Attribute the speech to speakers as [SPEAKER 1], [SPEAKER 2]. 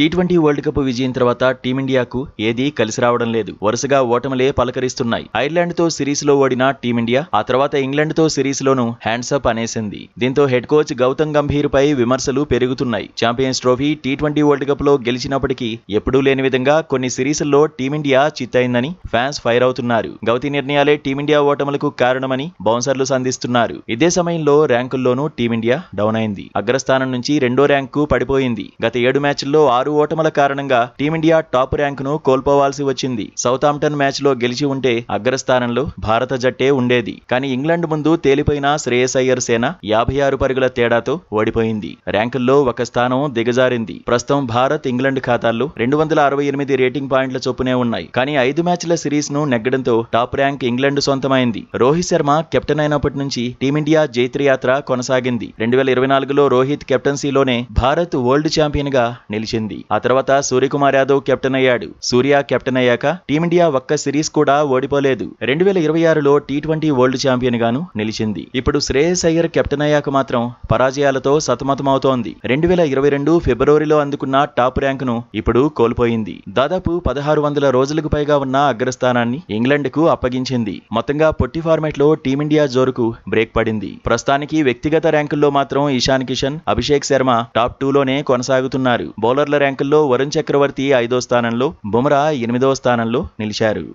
[SPEAKER 1] T20 world cup విజయం తర్వాత టీమిండియాకు ఏదీ కలిసి రావడం లేదు. వరుసగా ఓటములే పలకరిస్తున్నాయి. ఐర్లాండ్తో సిరీస్లో ఓడిన టీమిండియా ఆ తర్వాత ఇంగ్లాండ్తో సిరీస్లోనూ హ్యాండ్సప్ అనేసింది. దీంతో హెడ్ కోచ్ గౌతమ్ గంభీర్ పై విమర్శలు పెరుగుతున్నాయి. Champions trophy, T20 world cup లో గెలిచినప్పటికీ ఎప్పుడూ లేని విధంగా కొన్ని సిరీస్ల్లో టీమిండియా చిత్తయిందని ఫ్యాన్స్ ఫైర్ అవుతున్నారు. గౌతీ నిర్ణయాలే టీమిండియా ఓటములకు కారణమని బౌన్సర్లు సంధిస్తున్నారు. ఇదే సమయంలో ర్యాంకుల్లోనూ టీమిండియా డౌన్ అయింది. అగ్రస్థానం నుంచి రెండో ర్యాంకు పడిపోయింది. గత 7 మ్యాచ్ల్లో 6 ఓటముల కారణంగా టీమిండియా టాప్ ర్యాంకును కోల్పోవాల్సి వచ్చింది. సౌతాంప్టన్ మ్యాచ్ లో గెలిచి ఉంటే అగ్రస్థానంలో భారత జట్టే ఉండేది. కానీ ఇంగ్లాండ్ ముందు తేలిపోయిన శ్రేయస్ అయ్యర్ సేన 56 పరుగుల తేడాతో ఓడిపోయింది. ర్యాంకుల్లో ఒక స్థానం దిగజారింది. ప్రస్తుతం భారత్, ఇంగ్లాండ్ ఖాతాల్లో 268 రేటింగ్ పాయింట్ల చొప్పునే ఉన్నాయి. కానీ 5 మ్యాచ్ల సిరీస్ ను నెగ్గడంతో టాప్ ర్యాంక్ ఇంగ్లాండ్ సొంతమైంది. రోహిత్ శర్మ కెప్టెన్ అయినప్పటి నుంచి టీమిండియా జైత్రయాత్ర కొనసాగింది. 2024లో రోహిత్ కెప్టెన్సీలోనే భారత్ వరల్డ్ ఛాంపియన్ గా నిలిచింది. ఆ తర్వాత సూర్యకుమార్ యాదవ్ కెప్టెన్ అయ్యాడు. సూర్య కెప్టెన్ అయ్యాక టీమిండియా ఒక్క సిరీస్ కూడా ఓడిపోలేదు. 2026లో టీ20 వరల్డ్ ఛాంపియన్ గాను నిలిచింది. ఇప్పుడు శ్రేయస్ అయ్యర్ కెప్టెన్ అయ్యాక మాత్రం పరాజయాలతో సతమతమవుతోంది. 2022 ఫిబ్రవరిలో అందుకున్న టాప్ ర్యాంకును ఇప్పుడు కోల్పోయింది. దాదాపు 1600 రోజులకు పైగా ఉన్న అగ్రస్థానాన్ని ఇంగ్లాండ్ కు అప్పగించింది. మొత్తంగా పొట్టి ఫార్మాట్ లో టీమిండియా జోరుకు బ్రేక్ పడింది. ప్రస్తుతానికి వ్యక్తిగత ర్యాంకుల్లో మాత్రం ఇషాన్ కిషన్, అభిషేక్ శర్మ టాప్ 2లోనే కొనసాగుతున్నారు. బౌలర్ల ర్యాంకుల్లో వరుణ్ చక్రవర్తి 5వ స్థానంలో, బుమ్రా 8వ స్థానంలో నిలిచారు.